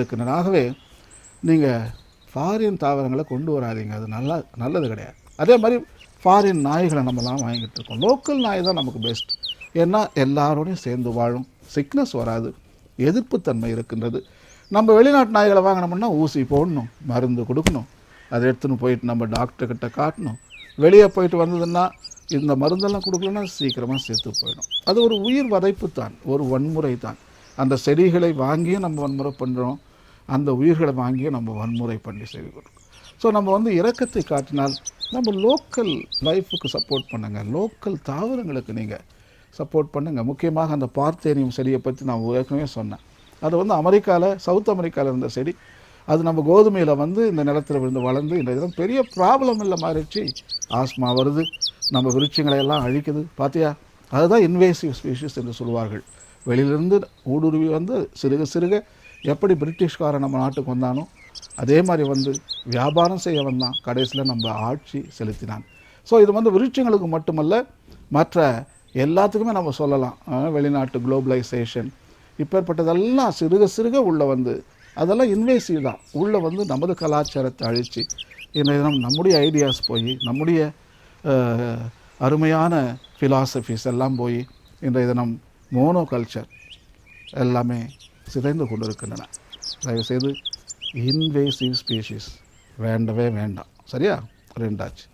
இருக்கின்றன. ஆகவே நீங்கள் ஃபாரின் தாவரங்களை கொண்டு வராதீங்க, அது நல்லது கிடையாது. அதே மாதிரி ஃபாரின் நாய்களை நம்மலாம் வாங்கிட்டு இருக்கோம். லோக்கல் நாய் தான் நமக்கு பெஸ்ட். ஏன்னா எல்லாரோடையும் சேர்ந்து வாழும், சிக்னஸ் வராது, எதிர்ப்புத்தன்மை இருக்கின்றது. நம்ம வெளிநாட்டு நாய்களை வாங்கினோம்னா ஊசி போடணும், மருந்து கொடுக்கணும், அதை எடுத்துன்னு போயிட்டு நம்ம டாக்டர்கிட்ட காட்டணும். வெளியே போயிட்டு வந்ததுன்னா இந்த மருந்தெல்லாம் கொடுக்கலன்னா சீக்கிரமாக செத்து போயிடும். அது ஒரு உயிர் வதைப்பு தான், ஒரு வன்முறை தான். அந்த செடிகளை வாங்கியும் நம்ம வன்முறை பண்ணுறோம், அந்த உயிர்களை வாங்கியும் நம்ம வன்முறை பண்ணி செய்கிறோம். ஸோ நம்ம இரக்கத்தை காட்டினால் நம்ம லோக்கல் லைஃபுக்கு சப்போர்ட் பண்ணுங்கள், லோக்கல் தாவரங்களுக்கு நீங்கள் சப்போர்ட் பண்ணுங்கள். முக்கியமாக அந்த பார்த்தேனியம் செடியை பற்றி நான் ஏற்கனவே சொன்னேன். அது அமெரிக்காவில், சவுத் அமெரிக்காவில் இருந்த செடி. அது நம்ம கோதுமையில் இந்த நிலத்தில் விழுந்து வளர்ந்து இந்த இதெல்லாம் பெரிய ப்ராப்ளம் இல்லை மாறிடுச்சு. ஆஸ்மா வருது, நம்ம விருட்சங்களை எல்லாம் அழிக்குது. பார்த்தியா, அதுதான் இன்வேசிவ் ஸ்பீஷிஸ் என்று சொல்வார்கள். வெளியிலிருந்து ஊடுருவி சிறுக சிறுக எப்படி பிரிட்டிஷ்காரன் நம்ம நாட்டுக்கு வந்தானோ அதே மாதிரி வியாபாரம் செய்ய வந்தான், கடைசியில் நம்ம ஆட்சி செலுத்தினான். ஸோ இது விருட்சங்களுக்கு மட்டுமல்ல, மற்ற எல்லாத்துக்குமே நம்ம சொல்லலாம். வெளிநாட்டு குளோபலைசேஷன் இப்பேற்பட்டதெல்லாம் சிறுக சிறுக உள்ள அதெல்லாம் இன்வேசிவ் தான். உள்ளே நமது கலாச்சாரத்தை அழித்து இன்றைய தினம் நம்முடைய ஐடியாஸ் போய், நம்முடைய அருமையான ஃபிலாசபிஸ் எல்லாம் போய் இன்றைய தினம் மோனோ கல்ச்சர் எல்லாமே சிதைந்து கொண்டு இருக்கின்றன. தயவுசெய்து இன்வேசிவ் ஸ்பீஷீஸ் வேண்டவே வேண்டாம். சரியா? ரெண்டாச்சு.